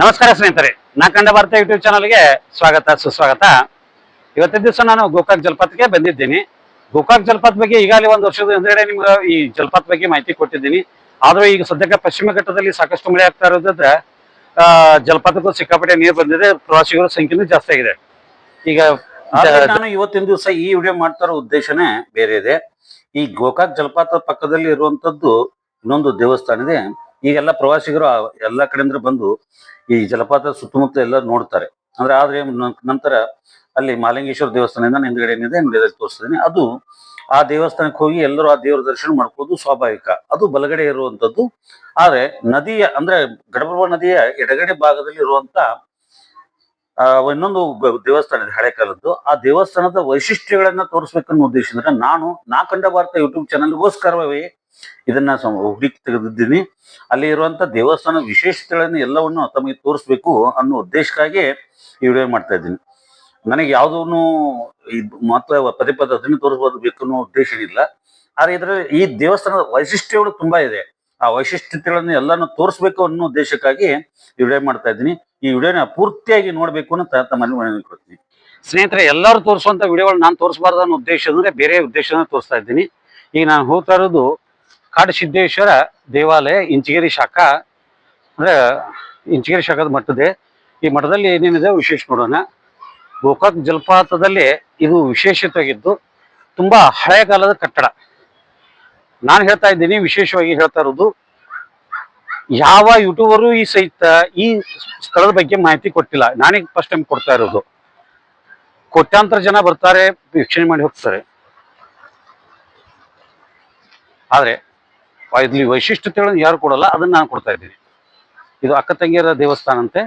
ನಮಸ್ಕಾರ ಸ್ನೇಹಿತರೆ, ನಾ ಕಂಡ ಭಾರತ ಯೂಟ್ಯೂಬ್ ಚಾನಲ್ಗೆ ಸ್ವಾಗತ ಸುಸ್ವಾಗತ. ಇವತ್ತಿನ ದಿವಸ ನಾನು ಗೋಕಾಕ್ ಜಲಪಾತಕ್ಕೆ ಬಂದಿದ್ದೀನಿ. ಗೋಕಾಕ್ ಜಲಪಾತ ಬಗ್ಗೆ ಈಗಾಗಲೇ ಒಂದು ವರ್ಷದ ಹಿಂದೆಗಡೆ ನಿಮ್ಗೆ ಈ ಜಲಪಾತ ಬಗ್ಗೆ ಮಾಹಿತಿ ಕೊಟ್ಟಿದ್ದೀನಿ. ಆದ್ರೂ ಈಗ ಸದ್ಯಕ್ಕೆ ಪಶ್ಚಿಮ ಘಟ್ಟದಲ್ಲಿ ಸಾಕಷ್ಟು ಮಳೆ ಆಗ್ತಾ ಇರೋದ್ರಿಂದ ಜಲಪಾತಕ್ಕೂ ಸಿಕ್ಕಾಪಟ್ಟೆ ನೀರು ಬಂದಿದೆ, ಪ್ರವಾಸಿಗರ ಸಂಖ್ಯೆನೂ ಜಾಸ್ತಿ ಆಗಿದೆ. ಈಗ ನಾನು ಇವತ್ತಿನ ದಿವಸ ಈ ವಿಡಿಯೋ ಮಾಡ್ತಾ ಇರೋ ಉದ್ದೇಶನೇ ಬೇರೆ ಇದೆ. ಈ ಗೋಕಾಕ್ ಜಲಪಾತ ಪಕ್ಕದಲ್ಲಿ ಇರುವಂತದ್ದು ಇನ್ನೊಂದು ದೇವಸ್ಥಾನ ಇದೆ. ಈಗೆಲ್ಲ ಪ್ರವಾಸಿಗರು ಎಲ್ಲಾ ಕಡೆಯಿಂದ ಬಂದು ಈ ಜಲಪಾತ ಸುತ್ತಮುತ್ತ ಎಲ್ಲ ನೋಡ್ತಾರೆ. ಆದ್ರೆ ನಂತರ ಅಲ್ಲಿ ಮಾಲಿಂಗೇಶ್ವರ ದೇವಸ್ಥಾನದಿಂದ ಹಿಂದ್ಗಡೆ ಏನಿದೆ ನೋಡಿ ತೋರಿಸ್ತೀನಿ. ಅದು ಆ ದೇವಸ್ಥಾನಕ್ಕೆ ಹೋಗಿ ಎಲ್ಲರೂ ಆ ದೇವರ ದರ್ಶನ ಮಾಡ್ಕೋದು ಸ್ವಾಭಾವಿಕ. ಅದು ಬಲಗಡೆ ಇರುವಂತದ್ದು. ಆದ್ರೆ ನದಿಯ ಅಂದ್ರೆ ಘಟಪ್ರಭಾ ನದಿಯ ಎಡಗಡೆ ಭಾಗದಲ್ಲಿ ಇರುವಂತ ಇನ್ನೊಂದು ದೇವಸ್ಥಾನ ಇದೆ, ಹಳೆ ಕಾಲದ್ದು. ಆ ದೇವಸ್ಥಾನದ ವೈಶಿಷ್ಟ್ಯಗಳನ್ನ ತೋರಿಸ್ಬೇಕನ್ನೋ ಉದ್ದೇಶದಿಂದ ನಾ ಕಂಡ ಭಾರತ ಯೂಟ್ಯೂಬ್ ಚಾನಲ್ಗೋಸ್ಕರವೇ ಇದನ್ನ ಹುಡುಕಿ ತೆಗೆದಿದ್ದೀನಿ. ಅಲ್ಲಿ ಇರುವಂತ ದೇವಸ್ಥಾನ ವಿಶೇಷತೆಗಳನ್ನು ಎಲ್ಲವನ್ನು ತಮಗೆ ತೋರಿಸ್ಬೇಕು ಅನ್ನೋ ಉದ್ದೇಶಕ್ಕಾಗಿ ಈ ವಿಡಿಯೋ ಮಾಡ್ತಾ ಇದ್ದೀನಿ. ನನಗೆ ಯಾವುದೂ ಮಹತ್ವ ಪದೇ ಪದೇ ಅದನ್ನು ತೋರಿಸ್ಬೇಕು ಅನ್ನೋ ಉದ್ದೇಶ ಏನಿಲ್ಲ. ಆದ್ರೆ ಇದರಲ್ಲಿ ಈ ದೇವಸ್ಥಾನದ ವೈಶಿಷ್ಟ್ಯಗಳು ತುಂಬಾ ಇದೆ. ಆ ವೈಶಿಷ್ಟ್ಯತೆಗಳನ್ನು ಎಲ್ಲಾನು ತೋರಿಸ್ಬೇಕು ಅನ್ನೋ ಉದ್ದೇಶಕ್ಕಾಗಿ ಈ ವಿಡಿಯೋ ಮಾಡ್ತಾ ಇದ್ದೀನಿ. ಈ ವಿಡಿಯೋನ ಪೂರ್ತಿಯಾಗಿ ನೋಡ್ಬೇಕು ಅಂತ ತಮ್ಮಲ್ಲಿ ಮನವಿ ಕೊಡ್ತೀನಿ. ಸ್ನೇಹಿತರೆ, ಎಲ್ಲರೂ ತೋರಿಸುವಂತ ವಿಡಿಯೋಗಳು ನಾನು ತೋರಿಸಬಾರ್ದು ಅನ್ನೋ ಉದ್ದೇಶ ಅಂದ್ರೆ ಬೇರೆ ಉದ್ದೇಶನ ತೋರಿಸ್ತಾ ಇದ್ದೀನಿ. ಈಗ ನಾನು ಹೋಗ್ತಾ ಇರೋದು ಕಾಡಸಿದ್ದೇಶ್ವರ ದೇವಾಲಯ, ಇಂಚಗೇರಿ ಶಾಖಾ, ಅಂದ್ರೆ ಇಂಚಗೇರಿ ಶಾಖದ ಮಠದೇ. ಈ ಮಠದಲ್ಲಿ ಏನೇನಿದೆ ವಿಶೇಷ ನೋಡೋಣ. ಗೋಕಾಕ್ ಜಲಪಾತದಲ್ಲಿ ಇದು ವಿಶೇಷತೆಯಾಗಿದ್ದು ತುಂಬಾ ಹಳೆಯ ಕಾಲದ ಕಟ್ಟಡ. ನಾನು ಹೇಳ್ತಾ ಇದ್ದೀನಿ, ವಿಶೇಷವಾಗಿ ಹೇಳ್ತಾ ಇರೋದು, ಯಾವ ಯೂಟ್ಯೂಬರು ಈ ಸಹಿತ ಈ ಸ್ಥಳದ ಬಗ್ಗೆ ಮಾಹಿತಿ ಕೊಟ್ಟಿಲ್ಲ. ನಾನೀಗ ಫಸ್ಟ್ ಟೈಮ್ ಕೊಡ್ತಾ ಇರೋದು. ಕೋಟ್ಯಾಂತರ ಜನ ಬರ್ತಾರೆ, ವೀಕ್ಷಣೆ ಮಾಡಿ ಹೋಗ್ತಾರೆ. ಆದ್ರೆ ಇಲ್ಲಿ ವೈಶಿಷ್ಟ್ಯತೆಗಳನ್ನು ಯಾರು ಕೊಡಲ್ಲ, ಅದನ್ನ ನಾನು ಕೊಡ್ತಾ ಇದ್ದೀನಿ. ಇದು ಅಕ್ಕ ತಂಗಿಯರ ದೇವಸ್ಥಾನ ಅಂತೆ.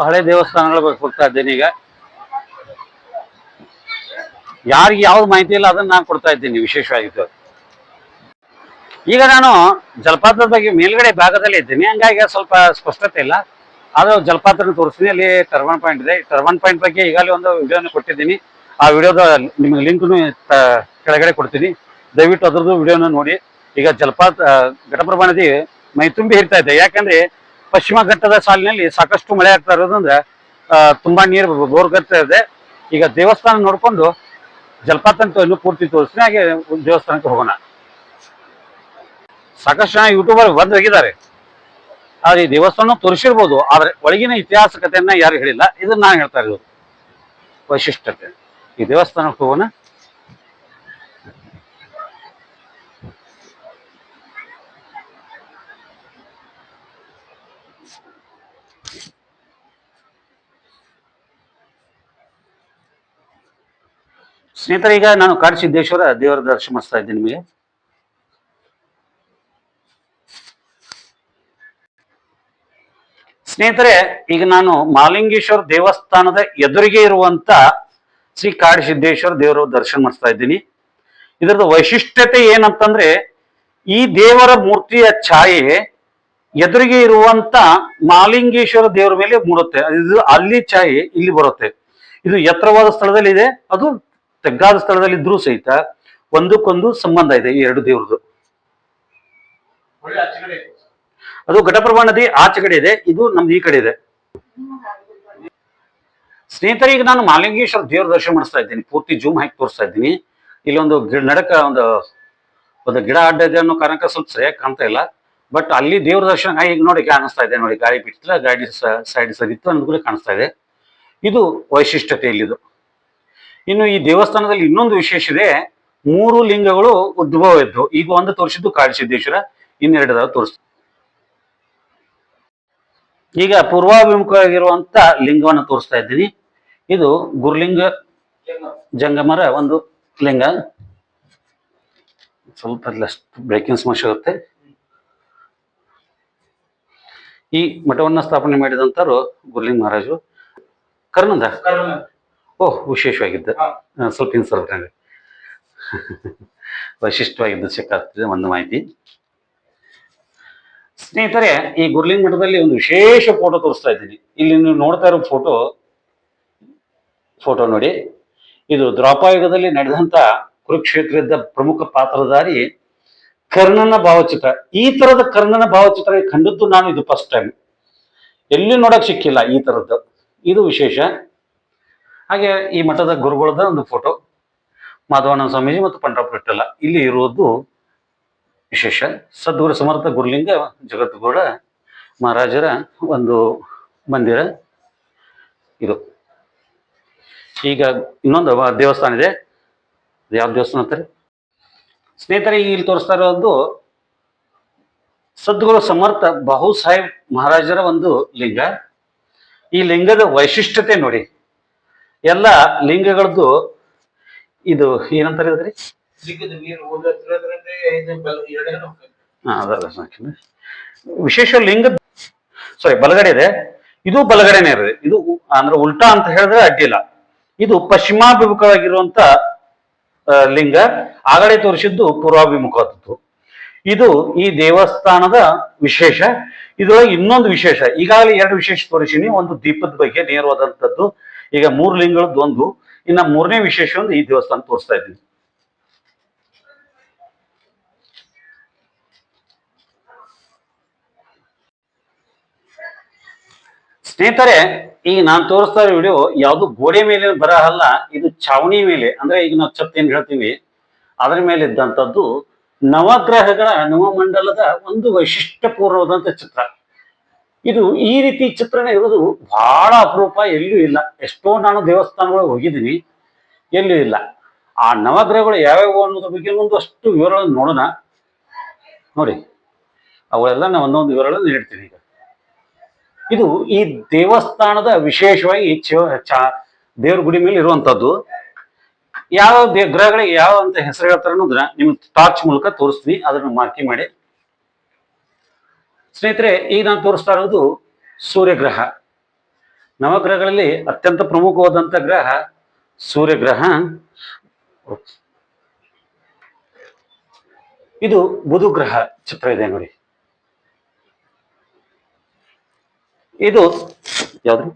ಹಳೆ ದೇವಸ್ಥಾನಗಳು ಹೋಗ್ತಾ ಇದ್ದೇನೆ. ಈಗ ಯಾರಿಗೆ ಯಾವ್ದು ಮಾಹಿತಿ ಇಲ್ಲ ಅದನ್ನ ನಾನು ಕೊಡ್ತಾ ಇದ್ದೀನಿ ವಿಶೇಷವಾಗಿತ್ತು. ಈಗ ನಾನು ಜಲಪಾತದ ಬಗ್ಗೆ ಮೇಲ್ಗಡೆ ಭಾಗದಲ್ಲಿ ಇದ್ದೀನಿ, ಹಂಗಾಗಿ ಸ್ವಲ್ಪ ಸ್ಪಷ್ಟತೆ ಇಲ್ಲ. ಆದ್ರೆ ಜಲಪಾತನ ತೋರಿಸ್ತೀನಿ. ಅಲ್ಲಿ ಟರ್ಬನ್ ಪಾಯಿಂಟ್ ಇದೆ. ಟರ್ಬನ್ ಪಾಯಿಂಟ್ ಬಗ್ಗೆ ಈಗಾಗಲೇ ಒಂದು ವಿಡಿಯೋನ ಕೊಟ್ಟಿದ್ದೀನಿ. ಆ ವಿಡಿಯೋದ ನಿಮ್ಗೆ ಲಿಂಕ್ನು ಕೆಳಗಡೆ ಕೊಡ್ತೀನಿ, ದಯವಿಟ್ಟು ಅದ್ರದ್ದು ವಿಡಿಯೋನ ನೋಡಿ. ಈಗ ಜಲಪಾತ ಘಟಪ್ರಭಾ ನದಿ ಮೈ ತುಂಬಿ ಹರಿತಾ ಇದೆ. ಯಾಕಂದ್ರೆ ಪಶ್ಚಿಮ ಘಟ್ಟದ ಸಾಲಿನಲ್ಲಿ ಸಾಕಷ್ಟು ಮಳೆ ಆಗ್ತಾ ಇರೋದ್ರಿಂದ ತುಂಬಾ ನೀರು ಬೋರ್ಗರ್ತಾ ಇದೆ. ಈಗ ದೇವಸ್ಥಾನ ನೋಡ್ಕೊಂಡು ಜಲಪಾತ ಅಂತ ಇನ್ನೂ ಪೂರ್ತಿ ತೋರಿಸ್ತೀನಿ. ಹಾಗೆ ದೇವಸ್ಥಾನಕ್ಕೆ ಹೋಗೋಣ. ಸಾಕಷ್ಟು ಜನ ಯೂಟ್ಯೂಬರ್ ಬಂದು ಹೋಗಿದ್ದಾರೆ, ಆದ್ರೆ ಈ ದೇವಸ್ಥಾನ ತೋರಿಸಿರ್ಬೋದು, ಆದ್ರೆ ಒಳಗಿನ ಇತಿಹಾಸ ಕಥೆಯನ್ನ ಯಾರು ಹೇಳಿಲ್ಲ. ಇದನ್ನ ನಾನು ಹೇಳ್ತಾ ಇರೋದು ವೈಶಿಷ್ಟ್ಯತೆ. ಈ ದೇವಸ್ಥಾನಕ್ಕೆ ಹೋಗೋಣ. ಸ್ನೇಹಿತರೆ, ಈಗ ನಾನು ಕಾಡಸಿದ್ದೇಶ್ವರ ದೇವರ ದರ್ಶನ ಮಾಡಿಸ್ತಾ ಇದ್ದೀನಿ ನಿಮಗೆ. ಸ್ನೇಹಿತರೆ, ಈಗ ನಾನು ಮಾಲಿಂಗೇಶ್ವರ ದೇವಸ್ಥಾನದ ಎದುರಿಗೆ ಇರುವಂತ ಶ್ರೀ ಕಾಡಸಿದ್ದೇಶ್ವರ ದೇವರ ದರ್ಶನ ಮಾಡಿಸ್ತಾ ಇದ್ದೀನಿ. ಇದರದ ವೈಶಿಷ್ಟ್ಯತೆ ಏನಂತಂದ್ರೆ, ಈ ದೇವರ ಮೂರ್ತಿಯ ಛಾಯೆ ಎದುರಿಗೆ ಇರುವಂತ ಮಾಲಿಂಗೇಶ್ವರ ದೇವರ ಮೇಲೆ ಮೂಡುತ್ತೆ. ಇದು ಅಲ್ಲಿ ಛಾಯೆ ಇಲ್ಲಿ ಬರುತ್ತೆ. ಇದು ಎತ್ತರವಾದ ಸ್ಥಳದಲ್ಲಿ ಇದೆ, ಅದು ತಗ್ಗಾದ ಸ್ಥಳದಲ್ಲಿ ಇದ್ರೂ ಸಹಿತ ಒಂದಕ್ಕೊಂದು ಸಂಬಂಧ ಇದೆ ಈ ಎರಡು ದೇವ್ರದ್ದು. ಅದು ಘಟಪ್ರಭಾ ನದಿ ಆಚೆ ಕಡೆ ಇದೆ, ಇದು ನಮ್ದು ಈ ಕಡೆ ಇದೆ. ಸ್ನೇಹಿತರೆ, ಈಗ ನಾನು ಮಾಲಿಂಗೇಶ್ವರ ದೇವ್ರ ದರ್ಶನ ಮಾಡಿಸ್ತಾ ಇದ್ದೀನಿ. ಪೂರ್ತಿ ಜೂಮ್ ಹಾಕಿ ತೋರಿಸ್ತಾ ಇದ್ದೀನಿ. ಇಲ್ಲೊಂದು ನಡಕ ಒಂದು ಗಿಡ ಅಡ್ಡ ಇದೆ ಅನ್ನೋ ಕಾರಣಕ್ಕೆ ಸ್ವಲ್ಪ ಸರಿಯಾಗಿ ಕಾಣ್ತಾ ಇಲ್ಲ. ಬಟ್ ಅಲ್ಲಿ ದೇವ್ರ ದರ್ಶನ ಈಗ ನೋಡಿ ಕಾಣಿಸ್ತಾ ಇದೆ. ನೋಡಿ, ಗಾಳಿ ಬಿಟ್ಟಿಲ್ಲ, ಗಾಡಿ ಸೈಡ್ ಸರಿತ್ತು ಅನ್ನೋದು ಕಾಣಿಸ್ತಾ ಇದೆ. ಇದು ವೈಶಿಷ್ಟ್ಯತೆ ಇಲ್ಲಿದು. ಇನ್ನು ಈ ದೇವಸ್ಥಾನದಲ್ಲಿ ಇನ್ನೊಂದು ವಿಶೇಷ ಇದೆ. 3 ಲಿಂಗಗಳು ಉದ್ಭವ ಇದ್ದು, ಈಗ ಒಂದು ತೋರಿಸಿದ್ದು ಕಾಡಸಿದ್ದೇಶ್ವರ, ಇನ್ನೆರಡರ ತೋರಿಸ್ತು. ಈಗ ಪೂರ್ವಾಭಿಮುಖವಾಗಿರುವಂತ ಲಿಂಗವನ್ನು ತೋರಿಸ್ತಾ ಇದ್ದೀನಿ. ಇದು ಗುರುಲಿಂಗ ಜಂಗಮರ ಒಂದು ಲಿಂಗ. ಸ್ವಲ್ಪ ಬ್ರೇಕಿಂಗ್ ಸಮಸ್ಯೆ ಆಗುತ್ತೆ. ಈ ಮಠವನ್ನ ಸ್ಥಾಪನೆ ಮಾಡಿದಂತರು ಗುರುಲಿಂಗ ಮಹಾರಾಜರು. ಕರ್ನಂದ ಓಹ್, ವಿಶೇಷವಾಗಿದ್ದ. ಸ್ವಲ್ಪ ಇನ್ಸರ್ಟ್ ವೈಶಿಷ್ಟ್ಯವಾಗಿದ್ದು ಸಿಕ್ಕಾಗ್ತದೆ ಒಂದು ಮಾಹಿತಿ. ಸ್ನೇಹಿತರೆ, ಈ ಗುರ್ಲಿಂಗ್ ಮಠದಲ್ಲಿ ಒಂದು ವಿಶೇಷ ಫೋಟೋ ತೋರಿಸ್ತಾ ಇದ್ದೀನಿ. ಇಲ್ಲಿ ನೀವು ನೋಡ್ತಾ ಇರೋ ಫೋಟೋ ನೋಡಿ. ಇದು ದ್ವಾಪರಯುಗದಲ್ಲಿ ನಡೆದಂತ ಕುರುಕ್ಷೇತ್ರದ ಪ್ರಮುಖ ಪಾತ್ರಧಾರಿ ಕರ್ಣನ ಭಾವಚಿತ್ರ. ಈ ತರದ ಕರ್ಣನ ಭಾವಚಿತ್ರ ಕಂಡದ್ದು ನಾನು ಇದು ಫಸ್ಟ್ ಟೈಮ್. ಎಲ್ಲಿ ನೋಡಕ್ ಸಿಕ್ಕಿಲ್ಲ ಈ ತರದ್ದು. ಇದು ವಿಶೇಷ. ಹಾಗೆ ಈ ಮಠದ ಗುರುಗಳದ ಒಂದು ಫೋಟೋ, ಮಾಧವಾನಂದ ಸ್ವಾಮೀಜಿ ಮತ್ತು ಪಂಡ್ರಾಪುರ ವಿಠ್ಠಲ ಇಲ್ಲಿ ಇರುವುದು ವಿಶೇಷ. ಸದ್ಗುರು ಸಮರ್ಥ ಗುರುಲಿಂಗ ಜಗದ್ಗುರುಗಳ ಮಹಾರಾಜರ ಒಂದು ಮಂದಿರ ಇದು. ಈಗ ಇನ್ನೊಂದು ದೇವಸ್ಥಾನ ಇದೆ. ಯಾವ ದೇವಸ್ಥಾನ ಅಂತಾರೆ ಸ್ನೇಹಿತರೆ? ಇಲ್ಲಿ ತೋರಿಸ್ತಾ ಇರೋದು ಸದ್ಗುರು ಸಮರ್ಥ ಬಾಹು ಸಾಹೇಬ್ ಮಹಾರಾಜರ ಒಂದು ಲಿಂಗ. ಈ ಲಿಂಗದ ವೈಶಿಷ್ಟ್ಯತೆ ನೋಡಿ. ಎಲ್ಲ ಲಿಂಗಗಳದ್ದು ಇದು ಏನಂತಾರೆ ಇದ್ರಿ ವಿಶೇಷ ಲಿಂಗ. ಬಲಗಡೆ ಇದೆ, ಇದು ಬಲಗಡೆನೇ ಇರುತ್ತೆ. ಇದು ಅಂದ್ರೆ ಉಲ್ಟಾ ಅಂತ ಹೇಳಿದ್ರೆ ಅಡ್ಡಿಲ್ಲ. ಇದು ಪಶ್ಚಿಮಾಭಿಮುಖವಾಗಿರುವಂತ ಲಿಂಗ. ಆಗಡೆ ತೋರಿಸಿದ್ದು ಪೂರ್ವಾಭಿಮುಖವಾದದ್ದು. ಇದು ಈ ದೇವಸ್ಥಾನದ ವಿಶೇಷ. ಇದರೊಳಗೆ ಇನ್ನೊಂದು ವಿಶೇಷ, ಈಗಾಗಲೇ 2 ವಿಶೇಷ ತೋರಿಸಿನಿ. ಒಂದು ದೀಪದ ಬಗ್ಗೆ ನೇರವಾದಂಥದ್ದು, ಈಗ 3 ಲಿಂಗಗಳದ್ದು ಒಂದು. ಇನ್ನ 3ನೇ ವಿಶೇಷ ಒಂದು ಈ ದೇವಸ್ಥಾನ ತೋರಿಸ್ತಾ ಇದ್ದೀನಿ. ಸ್ನೇಹಿತರೆ, ಈಗ ನಾನು ತೋರಿಸ್ತಾ ಇರೋ ವಿಡಿಯೋ ಯಾವುದು ಗೋಡೆ ಮೇಲೆ ಬರಹ ಅಲ್ಲ. ಇದು ಛಾವಣಿ ಮೇಲೆ, ಅಂದ್ರೆ ಈಗ ನಾವು ಛತ್ ಏನ್ ಹೇಳ್ತೀವಿ ಅದರ ಮೇಲೆ ಇದ್ದಂಥದ್ದು ನವಗ್ರಹಗಳ ನವಮಂಡಲದ ಒಂದು ವೈಶಿಷ್ಟ್ಯಪೂರ್ಣವಾದಂಥ ಚಿತ್ರ. ಇದು ಈ ರೀತಿ ಚಿತ್ರಣ ಇರೋದು ಬಹಳ ಅಪರೂಪ, ಎಲ್ಲೂ ಇಲ್ಲ. ಎಷ್ಟೋ ನಾನು ದೇವಸ್ಥಾನಗಳಿಗೆ ಹೋಗಿದ್ದೀನಿ, ಎಲ್ಲೂ ಇಲ್ಲ. ಆ ನವಗ್ರಹಗಳು ಯಾವ್ಯಾವ ಅನ್ನೋದ್ರ ಬಗ್ಗೆ ಒಂದಷ್ಟು ವಿವರಗಳನ್ನು ನೋಡೋಣ. ನೋಡಿ, ಅವೆಲ್ಲ ನಾವು ಒಂದೊಂದು ವಿವರಗಳನ್ನು ನೀಡ್ತೀನಿ. ಈಗ ಇದು ಈ ದೇವಸ್ಥಾನದ ವಿಶೇಷವಾಗಿ ದೇವ್ರ ಗುಡಿ ಮೇಲೆ ಇರುವಂತದ್ದು. ಯಾವ ಗ್ರಹಗಳಿಗೆ ಯಾವ ಅಂತ ಹೆಸರು ಹೇಳ್ತಾರೆ ಅನ್ನೋದನ್ನ ನಿಮ್ಗೆ ಟಾರ್ಚ್ ಮೂಲಕ ತೋರಿಸ್ತೀನಿ. ಅದನ್ನು ಮಾರ್ಕಿ ಮಾಡಿ. ಸ್ನೇಹಿತರೆ, ಈಗ ನಾನು ತೋರಿಸ್ತಾ ಇರೋದು ಸೂರ್ಯಗ್ರಹ. ನವಗ್ರಹಗಳಲ್ಲಿ ಅತ್ಯಂತ ಪ್ರಮುಖವಾದಂಥ ಗ್ರಹ ಸೂರ್ಯಗ್ರಹ. ಇದು ಬುಧ ಗ್ರಹ ಚಿತ್ರ ಇದೆ ನೋಡಿ. ಇದು ಯಾವ್ದು?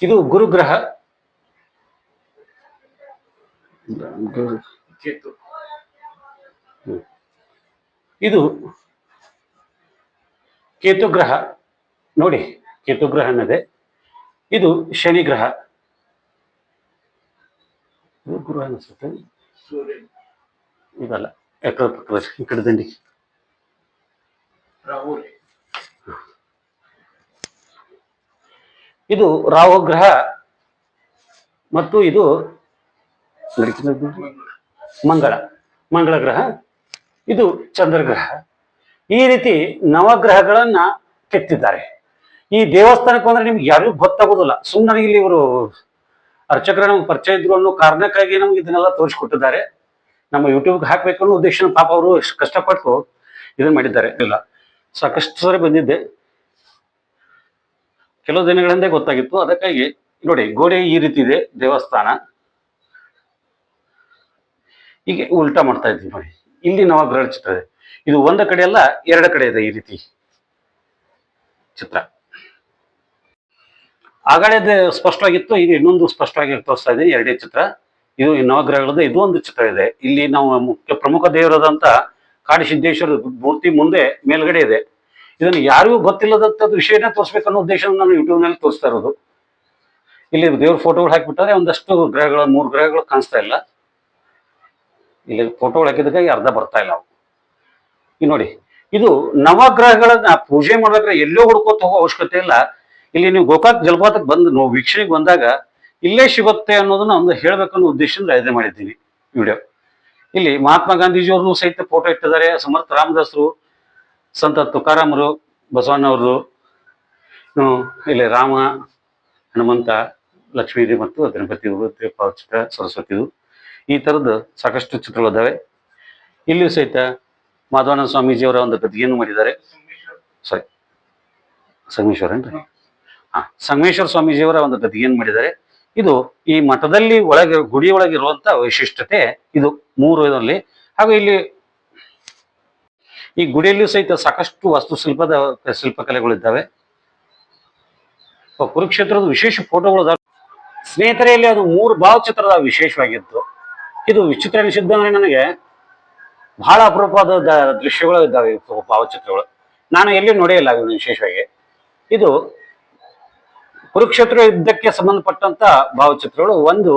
ಇದು ಗುರುಗ್ರಹ. ಇದು ಕೇತುಗ್ರಹ ನೋಡಿ. ಕೇತುಗ್ರಹ ಅನ್ನದೆ. ಇದು ಶನಿ ಗ್ರಹ. ಗುರು ಅನಿಸುತ್ತೆ, ಇದಲ್ಲ. ಈ ಕಡೆ ದಂಡಿ ಇದು ರಾಹು ಗ್ರಹ ಮತ್ತು ಇದು ಮಂಗಳ ಗ್ರಹ. ಇದು ಚಂದ್ರಗ್ರಹ. ಈ ರೀತಿ ನವಗ್ರಹಗಳನ್ನ ಕೆತ್ತಿದ್ದಾರೆ. ಈ ದೇವಸ್ಥಾನಕ್ಕೆ ಬಂದ್ರೆ ನಿಮ್ಗೆ ಯಾರಿಗೂ ಗೊತ್ತಾಗೋದಿಲ್ಲ. ಸುಮ್ಮನೆ ಇಲ್ಲಿ ಇವರು ಅರ್ಚಕರ ನಮ್ಗೆ ಪರಿಚಯ ಇದ್ರು ಅನ್ನೋ ಕಾರಣಕ್ಕಾಗಿ ನಮ್ಗೆ ಇದನ್ನೆಲ್ಲ ತೋರಿಸ್ಕೊಟ್ಟಿದ್ದಾರೆ. ನಮ್ಮ ಯೂಟ್ಯೂಬ್ಗೆ ಹಾಕ್ಬೇಕು ಅನ್ನೋ ಉದ್ದೇಶ. ಪಾಪ ಅವರು ಕಷ್ಟಪಟ್ಟು ಇದನ್ನ ಮಾಡಿದ್ದಾರೆ. ಇಲ್ಲ, ಸಾಕಷ್ಟು ಸರಿ ಬಂದಿದ್ದೆ, ಕೆಲವು ದಿನಗಳಿಂದ ಗೊತ್ತಾಗಿತ್ತು. ಅದಕ್ಕಾಗಿ ನೋಡಿ, ಗೋಡೆ ಈ ರೀತಿ ಇದೆ ದೇವಸ್ಥಾನ. ಹೀಗೆ ಉಲ್ಟಾ ಮಾಡ್ತಾ ಇದ್ದೀವಿ ನೋಡಿ. ಇಲ್ಲಿ ನವಗ್ರಹ ಚಿತ್ರ ಇದೆ. ಇದು ಒಂದು ಕಡೆ ಅಲ್ಲ, 2 ಕಡೆ ಇದೆ ಈ ರೀತಿ ಚಿತ್ರ. ಆಗಲೇ ಸ್ಪಷ್ಟವಾಗಿತ್ತು, ಈಗ ಇನ್ನೊಂದು ಸ್ಪಷ್ಟವಾಗಿ ತೋರಿಸ್ತಾ ಇದ್ದೀನಿ. 2ನೇ ಚಿತ್ರ. ಇದು ನವಗ್ರಹಗಳದ್ದು ಇದು ಒಂದು ಚಿತ್ರ ಇದೆ. ಇಲ್ಲಿ ನಾವು ಪ್ರಮುಖ ದೇವರಾದಂತ ಕಾಡಿಸಿದ್ದೇಶ್ವರ ಮೂರ್ತಿ ಮುಂದೆ ಮೇಲ್ಗಡೆ ಇದೆ. ಇದನ್ನು ಯಾರಿಗೂ ಗೊತ್ತಿಲ್ಲದಂಥದ್ದು ವಿಷಯನೇ ತೋರಿಸ್ಬೇಕನ್ನೋ ಉದ್ದೇಶ ನಾನು ಯೂಟ್ಯೂಬ್ ನಲ್ಲಿ ತೋರಿಸ್ತಾ ಇರೋದು. ಇಲ್ಲಿ ದೇವ್ರ ಫೋಟೋಗಳು ಹಾಕಿಬಿಟ್ಟಾರೆ. ಒಂದಷ್ಟು ಗ್ರಹಗಳು, 3 ಗ್ರಹಗಳು ಕಾಣಿಸ್ತಾ ಇಲ್ಲ. ಇಲ್ಲಿ ಫೋಟೋಗಳು ಹಾಕಿದಕ್ಕಾಗಿ ಅರ್ಧ ಬರ್ತಾ ಇಲ್ಲ ಅವು. ಈಗ ನೋಡಿ, ಇದು ನವಗ್ರಹಗಳನ್ನ ಪೂಜೆ ಮಾಡ್ಬೇಕಾದ್ರೆ ಎಲ್ಲೋ ಹುಡ್ಕೋತ ಹೋಗೋ ಅವಶ್ಯಕತೆ ಇಲ್ಲ. ಇಲ್ಲಿ ನೀವು ಗೋಕಾಕ್ ಜಲಪಾತಕ್ಕೆ ಬಂದು ವೀಕ್ಷಣೆಗೆ ಬಂದಾಗ ಇಲ್ಲೇ ಸಿಗುತ್ತೆ ಅನ್ನೋದನ್ನ ಒಂದು ಹೇಳ್ಬೇಕನ್ನೋ ಉದ್ದೇಶದಿಂದ ಇದನ್ನ ಮಾಡಿದ್ದೀನಿ ವಿಡಿಯೋ. ಇಲ್ಲಿ ಮಹಾತ್ಮ ಗಾಂಧೀಜಿಯವ್ರನ್ನು ಸಹಿತ ಫೋಟೋ ಇಟ್ಟಿದ್ದಾರೆ. ಸಮರ್ಥ ರಾಮದಾಸರು, ಸಂತ ತುಕಾರಾಮರು, ಬಸವಣ್ಣವರು, ಇಲ್ಲಿ ರಾಮ, ಹನುಮಂತ, ಲಕ್ಷ್ಮೀದೇವಿ ಮತ್ತು ಗಣಪತಿ ಚಿತ್ರ, ಸರಸ್ವತಿದು, ಈ ಥರದ್ದು ಸಾಕಷ್ಟು ಚಿತ್ರಗಳಿದ್ದಾವೆ. ಇಲ್ಲಿಯೂ ಸಹಿತ ಮಾಧವಾನಂದ ಸ್ವಾಮೀಜಿಯವರ ಒಂದು ಗದ್ದಿಗೆಯನ್ನು ಮಾಡಿದ್ದಾರೆ. ಸಂಗಮೇಶ್ವರ ಏನ್ರಿ? ಸಂಗಮೇಶ್ವರ ಸ್ವಾಮೀಜಿಯವರ ಒಂದು ಗದ್ದಿಗೆಯನ್ನು ಮಾಡಿದ್ದಾರೆ. ಇದು ಈ ಮಠದಲ್ಲಿ ಒಳಗೆ ಗುಡಿ ಒಳಗಿರುವಂತ ವೈಶಿಷ್ಟ್ಯತೆ ಇದು 3 ಇದರಲ್ಲಿ. ಹಾಗೂ ಇಲ್ಲಿ ಈ ಗುಡಿಯಲ್ಲಿಯೂ ಸಹಿತ ಸಾಕಷ್ಟು ಶಿಲ್ಪಕಲೆಗಳಿದ್ದಾವೆ. ಕುರುಕ್ಷೇತ್ರದ ವಿಶೇಷ ಫೋಟೋಗಳು ಅದಾವೆ ಸ್ನೇಹಿತರೆ. ಇಲ್ಲಿ ಅದು 3 ಭಾವಚಿತ್ರದ ವಿಶೇಷವಾಗಿತ್ತು. ಇದು ವಿಚಿತ್ರ ಅನಿಸಿದ್ದು ಅಂದ್ರೆ ನನಗೆ ಬಹಳ ಅಪರೂಪವಾದ ದೃಶ್ಯಗಳು ಇದ್ದಾವೆ ಭಾವಚಿತ್ರಗಳು. ನಾನು ಎಲ್ಲಿ ನೋಡಿಲ್ಲ ವಿಶೇಷವಾಗಿ. ಇದು ಕುರುಕ್ಷೇತ್ರ ಯುದ್ಧಕ್ಕೆ ಸಂಬಂಧಪಟ್ಟಂತ ಭಾವಚಿತ್ರಗಳು. ಒಂದು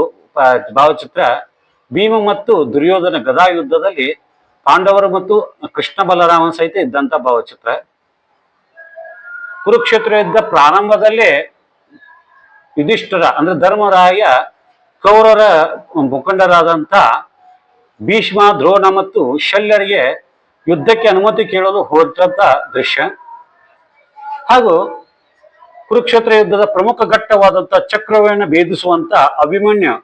ಭಾವಚಿತ್ರ ಭೀಮ ಮತ್ತು ದುರ್ಯೋಧನ ಗದಾ ಯುದ್ಧದಲ್ಲಿ ಪಾಂಡವರು ಮತ್ತು ಕೃಷ್ಣ ಬಲರಾಮನ ಸಹಿತ ಇದ್ದಂತ ಭಾವಚಿತ್ರ. ಕುರುಕ್ಷೇತ್ರ ಯುದ್ಧ ಪ್ರಾರಂಭದಲ್ಲೇ ಯುಧಿಷ್ಠಿರ ಅಂದ್ರೆ ಧರ್ಮರಾಯ ಕೌರವರ ಮುಖಂಡರಾದಂತ ಭೀಷ್ಮ, ದ್ರೋಣ ಮತ್ತು ಶಲ್ಯರಿಗೆ ಯುದ್ಧಕ್ಕೆ ಅನುಮತಿ ಕೇಳಲು ಹೊರಟಂತ ದೃಶ್ಯ. ಹಾಗೂ ಕುರುಕ್ಷೇತ್ರ ಯುದ್ಧದ ಪ್ರಮುಖ ಘಟ್ಟವಾದಂತಹ ಚಕ್ರವ್ಯೂಹವನ್ನು ಭೇದಿಸುವಂತ ಅಭಿಮನ್ಯು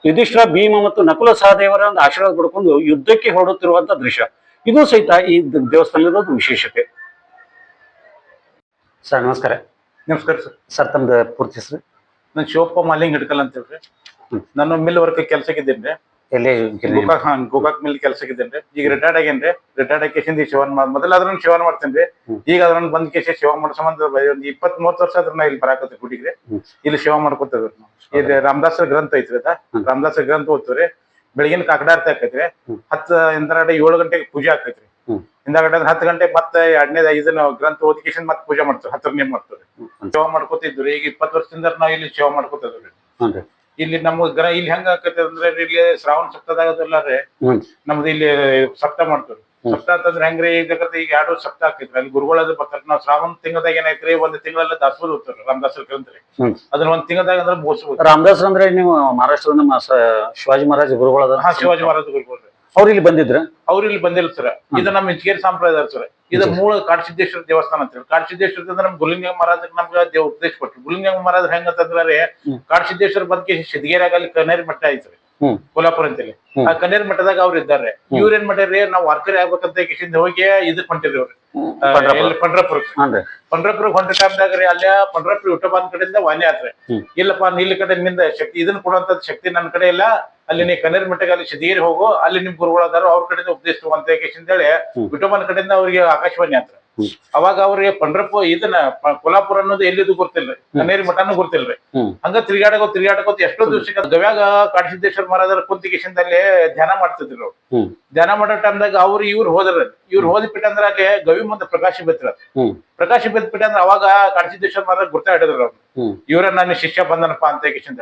ಯುಧಿಷ್ಠಿರ, ಭೀಮ ಮತ್ತು ನಕುಲ ಸಹದೇವರ ಒಂದು ಆಶೀರ್ವಾದ ಪಡ್ಕೊಂಡು ಯುದ್ಧಕ್ಕೆ ಹೊರಡುತ್ತಿರುವಂತ ದೃಶ್ಯ. ಇದು ಸಹಿತ ಈ ದೇವಸ್ಥಾನದ ವಿಶೇಷತೆ. ಸರ್ ನಮಸ್ಕಾರ. ನಮಸ್ಕಾರ ಸರ್. ಸರ್ ತಮ್ದು ಪೂರ್ತಿ ಹೆಸರು? ನಾನು ಶಿವಪ್ಪ ಮಾಲಿಂಗ್ ಹಿಡ್ಕಲ್ ಅಂತ ಹೇಳ್ರಿ. ನಾನು ಮಿಲ್ ವರ್ಕ್ ಕೆಲ್ಸಕ್ಕಿದ್ದೇನೆ. ಎಲ್ಲಿ? ಗೋಕಾಕ್ ಮಿಲ್ ಕೆಲ್ಸಕ್ಕಿದ್ದೇನೆ. ಈಗ ರಿಟೈರ್ಡ್ ಆಗೇನ್ರಿ. ರಿಟೈರ್ಡ್ ಆಗಿ ಶಿವನ್ ಮೊದಲಾದ್ರೂ ಶಿವನ್ ಮಾಡ್ತೇನ್ರಿ. ಈಗ ಅದ್ರನ್ನ ಬಂದ್ ಕೇಸಿ ಶಿವ ಮಾಡೋ ಸಂಬಂಧ ಒಂದು 20-30 ವರ್ಷ ಆದ್ರೂ ನಾ ಇಲ್ಲಿ ಬರಾಕತ್ತೆ ಗುಡಿಗೆ. ಇಲ್ಲಿ ಶಿವ ಮಾಡ್ಕೊತೇವ್ರಿ. ಇದು ರಾಮದಾಸರ ಗ್ರಂಥ ಐತ್ರಿ. ರಾಮದಾಸರ ಗ್ರಂಥ ಓದ್ತೇವ್ರಿ. ಬೆಳಗಿನ ಕಾಕಡಾರ್ತಿ ಆಕೈತ್ರಿ. 7 ಗಂಟೆಗೆ ಪೂಜೆ ಆಕೈತ್ರಿ. ಹಿಂದಾಗಡೆ 10 ಗಂಟೆ ಮತ್ತೆ 2ನೇ ಇದನ್ನ ಗ್ರಂಥ ಓದಿಕೇಶನ್ ಮತ್ತೆ ಪೂಜೆ ಮಾಡ್ತೇವೆ. 10 ನೇ ಮಾಡ್ತೇವ್ರಿ. ಶಿವ ಮಾಡ್ಕೊತಿದ್ವಿ. ಈಗ 20 ವರ್ಷದಿಂದ ನಾವ್ ಇಲ್ಲಿ ಶಿವ ಮಾಡ್ಕೊತಿದ್ವಿ. ಇಲ್ಲಿ ನಮ್ಗ ಇಲ್ಲಿ ಹೆಂಗ ಆಕೈತಿ ಅಂದ್ರೆ ಇಲ್ಲಿ ಶ್ರಾವಣ ಸಪ್ತಾಹದಾಗದಲ್ಲ ರೀ ನಮ್ದು ಇಲ್ಲಿ ಸಪ್ತಾಹ ಮಾಡ್ತೇವ್ರಿ. ಸಪ್ತಾಹ ಅಂತಂದ್ರೆ ಹೆಂಗ್ರಿ ಈಗ 2 ಸಪ್ತಾಹ ಆಕೈತ್ರಿ. ಅಲ್ಲಿ ಗುರುಗಳದ ಬರ್ತಾರೆ. ನಾವ್ ಶ್ರಾವಣ ತಿಂಗಳದಾಗ ಏನಾಯ್ತ್ರಿ, 1 ತಿಂಗಳಲ್ಲ ದಾಸೋಹ ಓದ್ತೇವ್ರಿ ರಾಮದಾಸರ ಗ್ರಂಥರಿ. ಅದನ್ನ 1 ತಿಂಗಳದಾಗ ಅಂದ್ರೆ ಮುಗಿಸ್ಬೋದು. ರಾಮದಾಸ್ ಅಂದ್ರೆ ನೀವು ಮಹಾರಾಷ್ಟ್ರದ ಶಿವಾಜಿ ಮಹಾರಾಜ್ ಗುರುಗಳದ? ಶಿವಾಜಿ ಮಹಾರಾಜ ಗುರುಗಳು. ಅವ್ರು ಇಲ್ಲಿ ಬಂದಿದ್ರ? ಅವ್ರು ಇಲ್ಲಿ ಬಂದಿಲ್ಲ ಸರ್. ಇದು ನಮ್ಮ ಇಂಚಿಗೇರಿ ಸಂಪ್ರದಾಯ ಸರ್. ಇದು ಮೂಲ ಕಾಡಸಿದ್ದೇಶ್ವರ ದೇವಸ್ಥಾನ ಅಂತ ಹೇಳಿ. ಕಾಡಸಿದ್ದೇಶ್ವರ ಅಂದ್ರೆ ನಮ್ ಗುರುಲಿಂಗ ಮಹಾರಾಜ್ ನಮ್ಗೆ ಉಪದೇಶ ಕೊಟ್ರು. ಗುರುಲಿಂಗ ಮಹಾರಾಜ್ ಹೆಂಗಂತಂದ್ರೆ ಕಾಡಸಿದ್ದೇಶ್ವರ ಬಗ್ಗೆ ಸಿದ್ಧಗೇರಿಯಾಗ ಅಲ್ಲಿ ಕನೇರಿ ಮಠ ಐತ್ರಿ, ಕೋಲ್ಹಾಪುರ ಅಂತೇಳಿ. ಆ ಕನೇರಿ ಮಠದಾಗ ಅವ್ರು ಇದ್ದಾರೆ. ಇವ್ರೇನ್ ಮಾಡ್ಯಾರ್ರಿ, ನಾವ್ ವಾರ್ಕರಿ ಆಗ್ಬೇಕಂತ ಕಿಶಿಂದ ಹೋಗಿ ಇದಕ್ ಹೊಂಟಿರಿ ಅವ್ರು ಪಂಡ್ರಪುರಕ್ಕೆ ಹೊಂಟ ಟೈಮ್ದಾಗ ರೀ ಅಲ್ಲೇ ಪಂಡ್ರಪುರ ಯೂಟ್ಯೂಬ್ ಕಡೆಯಿಂದ ವಾಣಿ ಆತ್ರಿ. ಇಲ್ಲಪ್ಪ ಇಲ್ಲಿ ಕಡೆ ನಿಂದ ಶಕ್ತಿ ಇದನ್ನ ಕೊಡುವಂತ ಶಕ್ತಿ ನನ್ನ ಕಡೆ ಇಲ್ಲ. ಅಲ್ಲಿ ನೀ ಕನೇರಿ ಮಠಕ್ಕೆ ಅಲ್ಲಿ ಸಿದ್ಧಗೇರಿ ಹೋಗು, ಅಲ್ಲಿ ನಿಮ್ ಗುರುಗಳದಾರು ಅವ್ರ ಕಡೆಯಿಂದ ಉಪದೇಶ ತಗೊಂತ ಹೇಳಿ ಯೂಟ್ಯೂಬ್ ಕಡೆಯಿಂದ ಅವ್ರಿಗೆ ಆಕಾಶವಾಣಿ ಆತ್ರ. ಅವಾಗ ಅವ್ರಿಗೆ ಪಂಡ್ರಪುರ ಇದನ್ನ ಕೊಲ್ಹಾಪುರ ಅನ್ನೋದು ಎಲ್ಲಿದು ಗೊತ್ತಿಲ್ರಿ, ಕನೇರಿ ಮಠನೂ ಗೊತ್ತಿಲ್ರಿ. ಹಂಗ ತಿರ್ಗಾಡಕೋತ್ ಎಷ್ಟೋ ದಿವಸಕ್ಕೆ ಗವ್ಯಾಗ ಕಾಡಸಿದ್ದೇಶ್ವರ ಮಹಾರಾಜರ ಕುಂತಿಕೇಶದಲ್ಲಿ ಧ್ಯಾನ ಮಾಡ್ತಿದ್ರು ಅವ್ರು. ಧ್ಯಾನ ಮಾಡೋ ಟೈಮ್ದಾಗ ಇವ್ರು ಹೋದ್ಬಿಟ್ಟ ಅಂದ್ರೆ ಅಲ್ಲಿ ಗವಿ ಮುಂದೆ ಪ್ರಕಾಶ ಬಿದ್ಬಿಟ್ಟ ಅಂದ್ರೆ ಅವಾಗ ಕಾಡಸಿದ್ದೇಶ್ವರ ಮಹಾರಾಜ್ ಗುರ್ತಾ ಹಿಡಿದ್ರು ಅವ್ರು. ಇವ್ರ ನನ್ನ ಶಿಷ್ಯ ಬಂದನಪ್ಪ ಅಂತ ಕಿಶನ್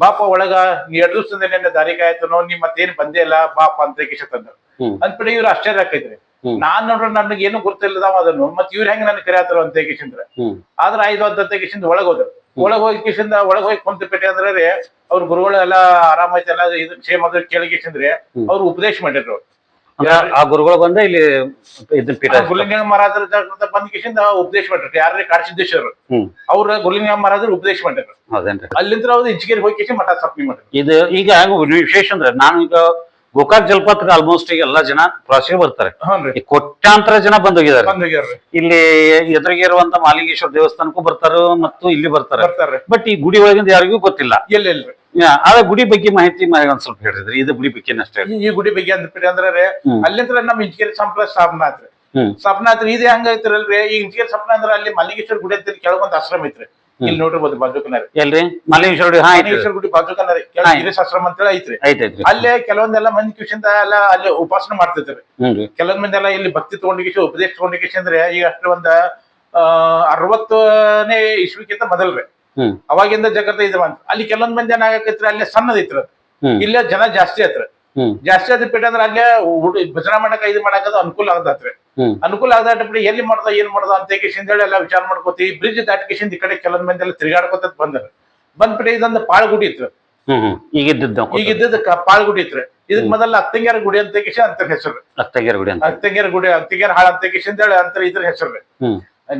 ಬಾಪ ಒಳಗ ನೀ 2 ದಿವಸದಿಂದ ನಿನ್ನ ದಾರಿ ಕಾಯ್ತನೋ, ನೀ ಮತ್ತೇನ್ ಬಂದೇ ಇಲ್ಲ ಬಾಪ ಅಂತ ಕಿಶನ್ ತಂದ್ರು. ಅಂದ್ಬಿಟ್ಟು ಇವ್ರು ಆಶ್ಚರ್ಯ ಆಕೈತ್ರಿ. ನಾನ್ ನೋಡ್ರಿ ನನಗೆ ಏನು ಗೊತ್ತಿಲ್ಲದಾವ ಅದನ್ನು ಮತ್ ಇವ್ರ ಹೆಂಗ್ ನನ್ ಕರಿಯಾತಾರ ಅಂತ ಕಿಶಂದ್ರ. ಆದ್ರ ಆಯ್ತು ಅಂತ ಕಿಶಿಂದ ಒಳಗ್ ಹೋದ್ರು. ಒಳಗ್ ಹೋಗಿ ಕಿಶಿಂದ ಒಳಗ್ ಕುಂತಪೇಟೆ ಅಂದ್ರೆ ಅವ್ರ ಗುರುಗಳು ಎಲ್ಲಾ ಆರಾಮಾಯ್ತು ಎಲ್ಲ ಇದು ಕ್ಷೇಮ ಅದ್ರ ಕೇಳಿ ಕಿಶಂದ್ರೆ ಅವ್ರು ಉಪದೇಶ ಮಾಡಿದ್ರು. ಆ ಗುರುಗಳು ಬಂದ ಇಲ್ಲಿ ಗುರುಲಿಂಗ ಮಹಾರಾಜರ ಬಂದ್ ಕಿಶಿಂದ ಉಪದೇಶ ಮಾಡಿದ್ರು. ಯಾರೇ ಕಾಡಸಿದ್ದೇಶ್ವರ ಅವ್ರ ಗುರುಲಿಂಗ ಮಹಾರಾಜರು ಉಪದೇಶ ಮಾಡಿದ್ರು. ಅಲ್ಲಿಂದ ಅವ್ರು ಇಂಚಿಗೇರಿ ಹೋಗಿ ಕಿಶಿ ಮಠ ಸ್ಥಾಪನೆ ಮಾಡಿದ್ರು. ಇದು ಈಗ ವಿಶೇಷ ಅಂದ್ರೆ ನಾನು ಈಗ ಗೋಕಾಕ್ ಜಲಪಾತಕ್ಕೆ ಆಲ್ಮೋಸ್ಟ್ ಈಗ ಎಲ್ಲಾ ಜನ ಪ್ರವಾಸಿಗರು ಬರ್ತಾರೆ. ಕೋಟ್ಯಾಂತರ ಜನ ಬಂದೋಗಿದ್ದಾರೆ. ಇಲ್ಲಿ ಎದುರಿಗೆ ಇರುವಂತ ಮಾಲಿಂಗೇಶ್ವರ ದೇವಸ್ಥಾನಕ್ಕೂ ಬರ್ತಾರ ಮತ್ತು ಇಲ್ಲಿ ಬರ್ತಾರೆ. ಬಟ್ ಈ ಗುಡಿ ಒಳಗಿಂದ ಯಾರಿಗೂ ಗೊತ್ತಿಲ್ಲ. ಆದ್ರೆ ಗುಡಿ ಬಗ್ಗೆ ಮಾಹಿತಿ ಒಂದ್ ಸ್ವಲ್ಪ ಹೇಳಿದ್ರಿ. ಇದು ಗುಡಿ ಬಗ್ಗೆ ಅಷ್ಟೇ. ಈ ಗುಡಿ ಬಗ್ಗೆ ಅಂದ್ಬಿಟ್ಟು ಅಂದ್ರೆ ಅಲ್ಲಿಂದ ನಮ್ ಇಂಚಿಗೇರಿ ಸಂಪ್ರದಾಯ ಸ್ಥಾಪನಾ ಆತ್ರಿ. ಇದು ಹೆಂಗ ಐತ್ರಲ್ರಿ, ಈ ಇಂಚಿಗೇರಿ ಸ್ಥಾಪನಾ ಅಂದ್ರೆ ಅಲ್ಲಿ ಮಲ್ಲಿಗೇಶ್ವರ ಗುಡಿ ಅಂತ ಕೆಳಗೊಂದ್ ಆಶ್ರಮ ಐತ್ರಿ. ಇಲ್ಲಿ ನೋಡಿರ್ಬೋದು ಬಾಜುಕನಾರಿ ಎಲ್ರಿ ಮಲ್ಲಿಗೇಶ್ವರ ಗುಡಿ ಬಾಜುಕನಾರಿ ಆಶ್ರಮ ಅಂತ ಐತ್ರಿ. ಅಲ್ಲೇ ಕೆಲವೊಂದೆಲ್ಲ ಮಂದಿ ಕಿಶಿಂದ ಎಲ್ಲ ಅಲ್ಲಿ ಉಪಾಸನೆ ಮಾಡ್ತಿದ್ರಿ. ಕೆಲವೊಂದ್ ಮಂದಿ ಎಲ್ಲ ಇಲ್ಲಿ ಭಕ್ತಿ ತಗೊಂಡಿಗೆ ಉಪದೇಶ ತಗೊಂಡಿಗೆ ಅಂದ್ರೆ ಈಗ ಅಷ್ಟು ಒಂದ 60ನೇ ಇಸ್ವಿಕ್ಕಿಂತ ಮೊದಲ್ರಿ. ಅವಾಗಿಂದ ಜಗತ್ತ ಇದು ಬಂತ. ಅಲ್ಲಿ ಕೆಲವೊಂದ್ ಮಂದಿ ಏನಾಗೈತ್ರಿ, ಅಲ್ಲೇ ಸಣ್ಣದೈತ್ರ. ಇಲ್ಲೇ ಜನ ಜಾಸ್ತಿ ಆತ್ರ. ಜಾಸ್ತಿ ಆದ ಬಿಟ್ಟು ಅಂದ್ರೆ ಅಲ್ಲೇ ಭಜನಾ ಮಾಡಕ ಇದು ಮಾಡಕದ ಅನುಕೂಲ ಆಗತ್ರಿ. ಅನುಕೂಲ ಆಗದಾಟ್ಬಿಟ್ಟು ಎಲ್ಲಿ ಮಾಡ್ದ ಏನ್ ಮಾಡ್ದ ಅಂತ ಹೇಳಿ ಎಲ್ಲ ವಿಚಾರ ಮಾಡ್ಕೋತೀವಿ. ಬ್ರಿಡ್ಜ್ ದಾಟಿಕೇಶನ್ ಈ ಕಡೆ ಕೆಲವೊಂದ್ ಮಂದಿ ಎಲ್ಲ ತಿರ್ಗಾಡ್ಕೋತ ಬಂದ್ಬಿಟ್ಟು ಇದೊಂದು ಪಾಳ್ಗುಡಿ ಇತ್ತು. ಈಗಿದ್ದ ಪಾಳ್ಗುಡಿ ಇತ್ತು. ಇದಕ್ ಮೊದಲ ಅತ್ತಂಗ್ಯಾರ ಗುಡಿ ಅಂತ ಅಂತರ ಹೆಸರು. ಅತ್ತಂಗ್ಯಾರ ಹಾಳ ಅಂತ ಹೇಳಿ ಅಂತರ ಇದ್ರ ಹೆಸರು.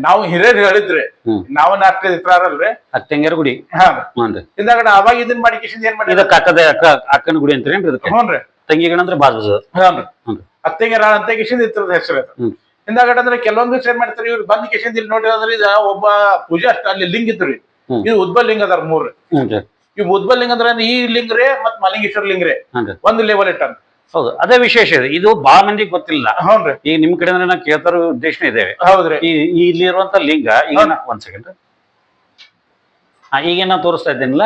ನಾವು ಹಿರಿಯರು ಹೇಳಿದ್ರಿ, ನಾವು ನಾಲ್ಕು ಇತ್ರಾರಲ್ರಿ ಅತ್ತಂಗ್ಯಾರ ಗುಡಿ. ಹಿಂದಾಗಡೆ ಅವಾಗ ಇದನ್ ಮಾಡಿ ಕಿಶನ್ ಏನ್ ಮಾಡಿ ಅಕ್ಕನ ಗುಡಿ ಅಂತ ಹ್ಞೂನ್ರಿ. ತಂಗಿಗಣಂದ್ರೆ ಬಾಜು ಅತ್ತಂಗ್ಯಾರ ಹಾಳ ಅಂತ ಕಿಶನ್ ಇತ್ರದ ಹೆಸರು. ಹಿಂದಾಗಡೆ ಅಂದ್ರೆ ಕೆಲವೊಂದು ಏನ್ ಮಾಡ್ತಾರೆ, ಇವ್ರು ಬಂದ್ ಕಿಶನ್ ಇಲ್ಲಿ ನೋಡಿದ್ರೆ ಒಬ್ಬ ಪೂಜಾ ಅಲ್ಲಿ ಲಿಂಗ ಇದ್ರಿ. ಇದು ಉದ್ಭವ ಲಿಂಗ ಅದಾರ 3. ಈ ಉದ್ಬಲ್ ಲಿಂಗ ಅಂದ್ರೆ ಈ ಲಿಂಗ್ರೆ ಮತ್ ಮಲಿಂಗೇಶ್ವರ ಲಿಂಗ್ರೆ ಹಂಗ ಒಂದು ಲೆವೆಲ್ ಇಟ್ಟಾನ. ಹೌದು, ಅದೇ ವಿಶೇಷ ಇದೆ. ಇದು ಬಹಳ ಮಂದಿಗೆ ಗೊತ್ತಿಲ್ಲ. ಹೌನ್ರಿ. ಈಗ ನಿಮ್ ಕಡೆ ನಾ ಕೇಳ್ತಾರ ಉದ್ದೇಶನೇ ಇದ್ದೇವೆ. ಹೌದ್ರಿ. ಈ ಇಲ್ಲಿರುವಂತ ಲಿಂಗ ಈಗ ಒಂದ್ ಸೆಕೆಂಡ್ ಈಗ ನಾ ತೋರಿಸ್ತಾ ಇದ್ದೇನಿಲ್ಲ,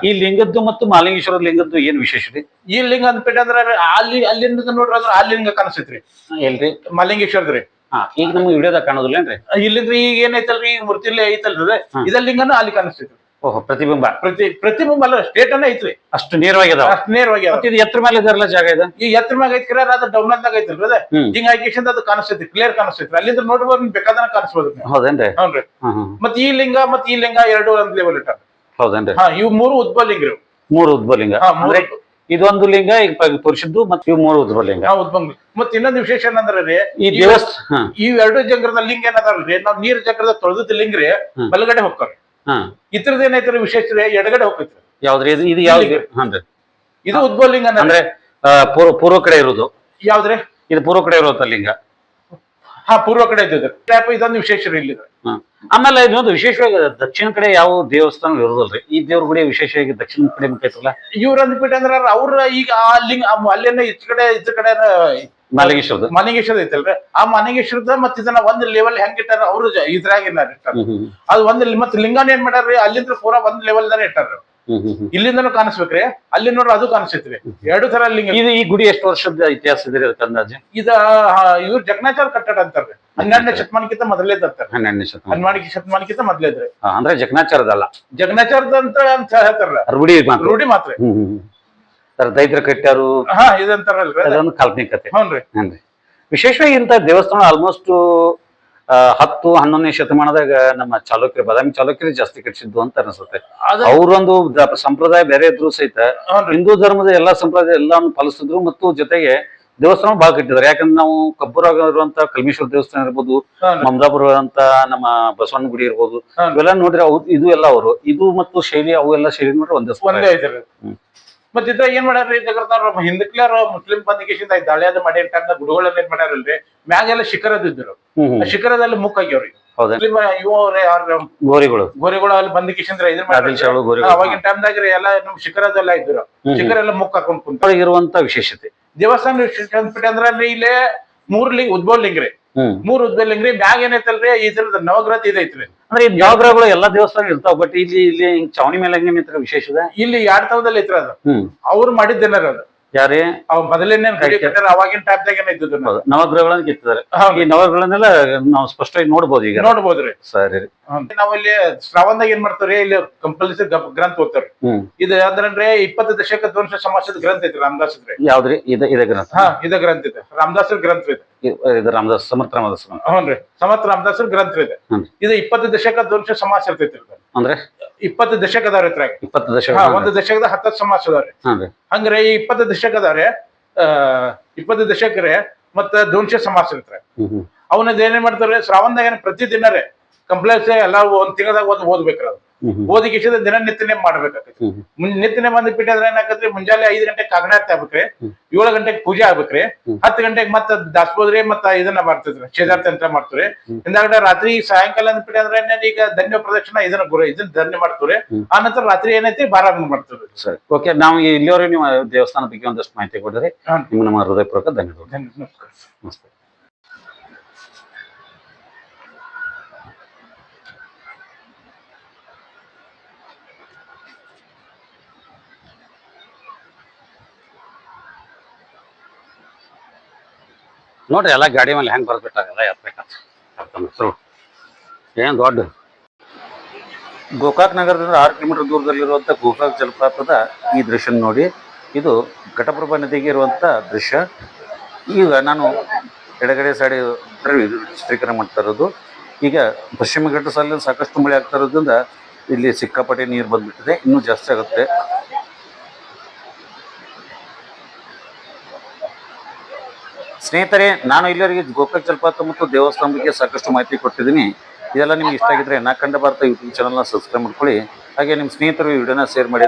ಈ ಲಿಂಗದ್ದು ಮತ್ತು ಮಹಾಲಿಂಗೇಶ್ವರ ಲಿಂಗದ್ದು ಏನ್ ವಿಶೇಷ ಇದೆ? ಈ ಲಿಂಗ ಅಂದ್ಬಿಟ್ಟು ಅಂದ್ರೆ ಅಲ್ಲಿಂದ ನೋಡ್ರಿ ಅಂದ್ರೆ ಆ ಲಿಂಗ ಕಾಣಿಸ್ತೈತ್ರಿ ಎಲ್ರಿ? ಮಲಿಂಗೇಶ್ವರದ್ರಿ. ಈಗ ನಮ್ಗೆ ವಿಡಿಯೋದಾಗ ಕಾಣೋದಿಲ್ಲೇನ್ರಿ? ಇಲ್ಲಿಂದ್ರಿ ಈಗ ಏನೈತಲ್ರಿ ಈ ಮೂರ್ತಿಲಿ ಐತಲ್ರಿ ಇದ ಲಿಂಗನ ಅಲ್ಲಿ ಕಾಣಿಸ್ತೈತ್ರಿ. ಓಹೋ, ಪ್ರತಿಬಿಂಬ. ಪ್ರತಿಬಿಂಬ ಅಲ್ಲ, ಸ್ಟೇಟ್ ಅನ್ನ ಐತ್ರಿ. ಅಷ್ಟು ನೇರವಾಗಿ ಅದಾವ. ಅಷ್ಟು ನೇರವಾಗಿ ಇದು ಎತ್ತರ ಮೇಲೆ ಇದೆಲ್ಲ ಜಾಗ ಇದೆ. ಈ ಎತ್ತರ ಮ್ಯಾಗ ಐತಿ ಕ್ಲಿಯರ್ ಅದ ಡೌನ್ದಾಗ ಐತಲ್ರಿ ಅದ ಹಿಂಗ ಹಾಕಿಸಿಂದ ಅದು ಕಾಣಿಸ್ತೈತಿ, ಕ್ಲಿಯರ್ ಕಾಣಿಸ್ತೈತ್ರಿ. ಅಲ್ಲಿಂದ ನೋಡ್ಬೋದು, ಬೇಕಾದನ ಕಾಣಿಸ್ಬೋದು. ಹೌದೇನ್ರಿ? ಹೌನ್ರಿ. ಮತ್ ಈ ಲಿಂಗ ಎರಡು ಒಂದ್ ಲೆವೆಲ್ ಇಟ್ಟಾರ. ಹೌದೇನ್ರಿ? ಇವು 3 ಉದ್ಬಲಿಂಗ್ರಿ. 3 ಉದ್ಬಲಿಂಗ ಅಂದ್ರೆ ಇದೊಂದು ಲಿಂಗ ಈಗ ತೋರಿಸಿದ್ದು, ಮತ್ತೆ ಇವು 3 ಉದ್ಬಲಿಂಗ. ಮತ್ ಇನ್ನೊಂದು ವಿಶೇಷ ಏನಂದ್ರೆ ಈ ದೇವಸ್ಥಾನ ಈ 2 ಜಂಗರದ ಲಿಂಗ ಏನದಾರಲ್ರಿ, ನಾವ್ ನೀರ್ ಜಂಗರದ ತೊಳೆದ ಲಿಂಗ್ರಿ ಬಲಗಡೆ ಹೋಗ್ತಾರ. ಇದ್ರದ್ದು ಏನೈತ್ರಿ ವಿಶೇಷ ರೀ, ಎಡಗಡೆ ಹೋಗ್ತೈತ್ರಿ. ಯಾವ್ದ್ರಿ ಇದು? ಇದು ಯಾವ್ದು? ಇದು ಉದ್ಬಲಿಂಗ ಅಂದ್ರೆ ಪೂರ್ವ ಕಡೆ ಇರುವುದು. ಯಾವ್ದ್ರಿ? ಇದು ಪೂರ್ವ ಕಡೆ ಇರುವಂತ ಲಿಂಗ. ಪೂರ್ವ ಕಡೆ ಇದ್ದಿದ್ರಿ. ಇದೊಂದು ವಿಶೇಷ ರೀ ಇಲ್ಲಿ. ಆಮೇಲೆ ಇನ್ನೊಂದು ವಿಶೇಷವಾಗಿ ದಕ್ಷಿಣ ಕಡೆ ಯಾವ ದೇವಸ್ಥಾನ ಇರೋದಲ್ರಿ, ಈ ದೇವ್ರ ಗುಡಿ ವಿಶೇಷವಾಗಿ ದಕ್ಷಿಣ ಕಡೆ ಮುಖೈತಲ್ಲ. ಇವ್ರ ಅಂದ್ಬಿಟ್ಟು ಅಂದ್ರ ಅವ್ರ ಈಗ ಆ ಲಿಂಗ ಅಲ್ಲೇನ ಇದ್ರ ಕಡೆ ಮಲಿಂಗೇಶ್ವರದ ಐತಲ್ರಿ, ಆ ಮಲಿಂಗೇಶ್ವರದ ಮತ್ ಇದನ್ನ ಒಂದ್ ಲೆವೆಲ್ ಹೆಂಗ್ ಇಟ್ಟಾರ ಅವ್ರು ಇದ್ರಾಗ ಅದು ಒಂದ್ ಮತ್ ಲಿಂಗನ ಏನ್ ಮಾಡ್ಯಾರ್ರಿ, ಅಲ್ಲಿಂದ ಪೂರಾ ಒಂದ್ ಲೆವೆಲ್ ದಾನೆ ಇಟ್ಟಾರ. ಇಲ್ಲಿಂದನೂ ಕಾಣಿಸ್ಬೇಕ್ರಿ, ಅಲ್ಲಿ ನೋಡ್ರಿ ಅದು ಕಾಣಿಸ್ತೈತ್ರಿ. 2 ತರ ಲಿಂಗ. ಈ ಗುಡಿ ಎಷ್ಟು ವರ್ಷದ ಇತಿಹಾಸ ಇದೆ ಅದಕ್ಕೆ ಅಂದಾಜು? ಇವ್ರು ಜಗನ್ನಾಚಾರ ಕಟ್ಟಡ ಅಂತಾರ್ರಿ. 12ನೇ ಶತಮಾನಕ್ಕಿಂತ ಮೊದಲೇದ್ ಅಂತಾರ. 12ನೇ ಶತಮಾನಕ್ಕಿಂತ ಮೊದಲೇದ್ರಿ. ಅಂದ್ರೆ ಜಗನ್ನಾಚಾರದಲ್ಲ, ಜಗನ್ನಾಚಾರದ ಅಂತ ಹೇಳ್ತಾರ. ರೂಢಿ ಮಾತ್ರ. ದೈತ್ರ ಕಟ್ಟಾರು ಇದಂತಾರಲ್ರಿ, ಅದೊಂದು ಕಾಲ್ಪನಿಕ ಕಥೆ. ಹ್ಞೂನ್ರಿ. ವಿಶೇಷವಾಗಿ ಇಂತ ದೇವಸ್ಥಾನ ಆಲ್ಮೋಸ್ಟ್ 10-11ನೇ ಶತಮಾನದಾಗ ನಮ್ಮ ಚಾಲುಕ್ಯರು, ಬಾದಾಮಿ ಚಾಲುಕ್ಯರು ಜಾಸ್ತಿ ಕಟ್ಟಿಸಿದ್ದು ಅಂತ ಅನಿಸುತ್ತೆ. ಅವ್ರೊಂದು ಸಂಪ್ರದಾಯ ಬೇರೆ ಇದ್ರು ಸಹಿತ ಹಿಂದೂ ಧರ್ಮದ ಎಲ್ಲಾ ಸಂಪ್ರದಾಯ ಎಲ್ಲಾನು ಪಾಲಿಸಿದ್ರು, ಮತ್ತು ಜೊತೆಗೆ ದೇವಸ್ಥಾನ ಬಹಳ ಕಟ್ಟಿದ್ದಾರೆ. ಯಾಕಂದ್ರೆ ನಾವು ಕಬ್ಬೂರಾಗ ಇರುವಂತ ಕಲ್ಮೇಶ್ವರ ದೇವಸ್ಥಾನ ಇರ್ಬೋದು, ಮಮದಾಪುರ ಅಂತ ನಮ್ಮ ಬಸವಣ್ಣ ಗುಡಿ ಇರ್ಬೋದು, ಇವೆಲ್ಲ ನೋಡ್ರಿ ಇದು ಎಲ್ಲ ಅವರು ಇದು ಮತ್ತು ಶೈಲಿ ಅವು ಎಲ್ಲ ಶೈಲಿ ನೋಡ್ರಿ ಒಂದೇ ಐತೆ. ಮತ್ ಇದ್ರ ಏನ್ ಮಾಡ್ಯಾರ್ರಿ ಜಗತ್ತಾರ ಹಿಂದಕ್ಲಾರ ಮುಸ್ಲಿಂ ಬಂದಿಗೇಶಿಂದ ದಾಳಿಯಾದ ಮಾಡಿರ ಟೈಮ್ನ ಗುಡಿಗಳೆಲ್ಲ ಏನ್ ಮಾಡ್ಯಾರಲ್ರಿ, ಮ್ಯಾಗೆಲ್ಲ ಶಿಖರದಿದ್ರು. ಶಿಖರದಲ್ಲಿ ಮುಖ ಆಗ್ಯಾವ್ರಿ. ಗೋರಿಗಳು ಅಲ್ಲಿ ಬಂದಿಗೇಶಿಂದ್ರ ಅವಾಗಿನ ಟೈಮ್ದಾಗ ಎಲ್ಲ ನಮ್ ಶಿಖರದೆಲ್ಲ ಇದ್ರು. ಶಿಖರ ಎಲ್ಲ ಮುಖ ಹಾಕೊಂಡ್ ಕುಂತ ಇರುವಂತ ವಿಶೇಷತೆ ದೇವಸ್ಥಾನ ಅಂದ್ರೆ ಇಲ್ಲೇ 3 ಉದ್ಭವ ಲಿಂಗ್ರಿ. 3 ಉದ್ಭವ ಲಿಂಗ್ರಿ. ಮ್ಯಾಗ ಏನೈತಲ್ರಿ ಇದ್ರದ ನವಗ್ರಹ ಇದೈತ್ರಿ. ಅಂದ್ರೆ ಈ ನವಗ್ರಹಗಳು ಎಲ್ಲಾ ದೇವಸ್ಥಾನ ಇರ್ತಾವ, ಬಟ್ ಇಲ್ಲಿ ಚಾವಣಿ ಮೇಲೆ ಹೆಂಗ ವಿಶೇಷ ಇದೆ? ಇಲ್ಲಿ 2000ದಲ್ಲಿ ಐತ್ರ ಅದು. ಅವ್ರು ಮಾಡಿದ್ದೇನಾರ ಅದು ಯಾರೇ ಅವ್ ಮೊದಲೇನೇ ಅವಾಗಿನ ಟೈಪ್ದಾಗ ಏನಿದ್ದು ನವಗ್ರಹಗಳನ್ನ ಕಿತ್ತಿದ್ದಾರೆ. ಈ ನವಗ್ರಹಗಳನ್ನೆಲ್ಲ ನಾವು ಸ್ಪಷ್ಟವಾಗಿ ನೋಡ್ಬೋದು, ಈಗ ನೋಡ್ಬೋದ್ರಿ. ಸರಿ. ನಾವ್ ಇಲ್ಲಿ ಶ್ರಾವಣದಾಗ ಏನ್ ಮಾಡ್ತಾವ್ರಿ, ಇಲ್ಲಿ ಕಂಪಲ್ಸರಿ ಗ್ರಂಥ ಓದ್ತಾವ್ರಿ. ಇದು ಅಂದ್ರೆ 20 ದಶಕ ಧ್ವಂಸ ಸಮಾಸದ ಗ್ರಂಥ ಐತ್ರಿ ರಾಮದಾಸ್ರಿ. ಯಾವ್ದ್ರಿ? ಇದ ಗ್ರಂಥ? ಇದ ಗ್ರಂಥ ಇದೆ, ರಾಮದಾಸರ ಗ್ರಂಥ ಇದೆ. ಇದು ರಾಮದಾಸ್, ಸಮರ್ಥ ರಾಮದಾಸ್. ಹ್ಞೂನ್ರಿ, ಸಮರ್ಥ ರಾಮದಾಸರ ಗ್ರಂಥ ಇದೆ. ಇದು 20 ದಶಕ ಧ್ವಂಸ ಸಮಾಸ ಇರ್ತೈತಿ. ಅಂದ್ರೆ 20 ದಶಕ ಅದಾವ್ರಿ ಇದ್ರಾಗ. 20 ದಶಕ. ಒಂದು ದಶಕದ 10 ಸಮಾಸ ಅದಾವ್ರಿ. ಹಂಗ್ರೆ ಈ 20 ದಶಕ ಅದಾವ್ರಿ. 20 ದಶಕರೇ ಮತ್ತ ಧ್ವಂಸ ಸಮಾಸ ಇರ್ತಾರೆ. ಅವನದ್ ಏನೇನ್ ಮಾಡ್ತಾರೆ, ಶ್ರಾವಣದಾಗ ಪ್ರತಿ ದಿನ ರೀ ಕಂಪ್ಲೇಂಟ್ಸ್ ಎಲ್ಲ ಒಂದ್ ತಿಂಗಳದಾಗ ಓದ್ಬೇಕ್ರಿ. ಅದು ಓದಿಗೆ ದಿನ ನಿತ್ಯನೆ ಮಾಡ್ಬೇಕಾಗತ್ರಿ. ನಿತ್ಯನೆ ಬಂದ್ಬಿಟ್ಟು ಅದ್ರ ಏನಾಗತ್ರಿ, ಮುಂಜಾನೆ 5 ಗಂಟೆಗೆ ಕಾಗಣಾರ್ತಿ ಆಗ್ಬೇಕ್ರಿ, 7 ಗಂಟೆಗೆ ಪೂಜೆ ಆಗ್ಬೇಕ್ರಿ, 10 ಗಂಟೆಗೆ ಮತ್ತ ದಾಸಬೋದ್ರಿ ಮತ್ತ ಇದನ್ನ ಮಾಡ್ತಿದ್ರಿ, ಕ್ಷೇದಾರ್ತಿ ಅಂತ ಮಾಡ್ತೀವಿ. ಹಿಂದಾಗಡೆ ರಾತ್ರಿ ಸಾಯಂಕಾಲ ಅಂದ್ಬಿಟ್ಟು ಅಂದ್ರೆ ಈಗ ಧನ್ಯ ಪ್ರದಕ್ಷಿಣ ಇದನ್ನ ಧನ್ಯ ಮಾಡ್ತೀವ್ರಿ. ಆ ನಂತರ ರಾತ್ರಿ ಏನೈತಿ ಬಾರಾಮಣ ಮಾಡ್ತೀವಿ. ಸರಿ, ಓಕೆ. ನಾವು ಇಲ್ಲಿವರೆಗೆ ನೀವು ದೇವಸ್ಥಾನ ಬಗ್ಗೆ ಒಂದಷ್ಟು ಮಾಹಿತಿ ಕೊಡ್ರಿ. ನಿಮ್ಮ ನಮ್ಮ ಹೃದಯಪೂರ್ವಕ ಧನ್ಯವಾದ. ನಮಸ್ಕಾರ. ನಮಸ್ತೆ. ನೋಡ್ರಿ ಎಲ್ಲ ಗಾಡಿ ಮೇಲೆ ಹೆಂಗ್ ಬರ್ಬಿಟ್ಟಾಗಲ್ಲ ಎತ್ಬೇಕಂತ ಏನ್ ದೊಡ್ಡ. ಗೋಕಾಕ್ ನಗರದಿಂದ 6 ಕಿಲೋಮೀಟರ್ ದೂರದಲ್ಲಿರುವಂಥ ಗೋಕಾಕ್ ಜಲಪಾತದ ಈ ದೃಶ್ಯ ನೋಡಿ. ಇದು ಘಟಪ್ರಭಾ ನದಿಗೆ ಇರುವಂಥ ದೃಶ್ಯ. ಈಗ ನಾನು ಎಡಗಡೆ ಸೈಡ್ ಚಿತ್ರೀಕರಣ ಮಾಡ್ತಾ ಇರೋದು. ಈಗ ಪಶ್ಚಿಮ ಘಟ್ಟ ಸಾಲಿನಲ್ಲಿ ಸಾಕಷ್ಟು ಮಳೆ ಆಗ್ತಾ ಇರೋದ್ರಿಂದ ಇಲ್ಲಿ ಸಿಕ್ಕಾಪಟ್ಟೆ ನೀರು ಬಂದ್ಬಿಟ್ಟಿದೆ, ಇನ್ನೂ ಜಾಸ್ತಿ ಆಗುತ್ತೆ. ಸ್ನೇಹಿತರೆ, ನಾನು ಇಲ್ಲಿವರೆಗೆ ಗೋಕಾಕ್ ಜಲಪಾತ ಮತ್ತು ದೇವಸ್ಥಾನ ಬಗ್ಗೆ ಸಾಕಷ್ಟು ಮಾಹಿತಿ ಕೊಟ್ಟಿದ್ದೀನಿ. ಇದೆಲ್ಲ ನಿಮ್ಗೆ ಇಷ್ಟ ಆಗಿದ್ರೆ ನಾ ಕಂಡ ಭಾರತ ಯೂಟ್ಯೂಬ್ ಚಾನಲ್ನ ಸಬ್ಸ್ಕ್ರೈಬ್ ಮಾಡ್ಕೊಳ್ಳಿ. ಹಾಗೆ ನಿಮ್ಮ ಸ್ನೇಹಿತರು ಈ ವಿಡಿಯೋನ ಶೇರ್ ಮಾಡಿ ಅಂತ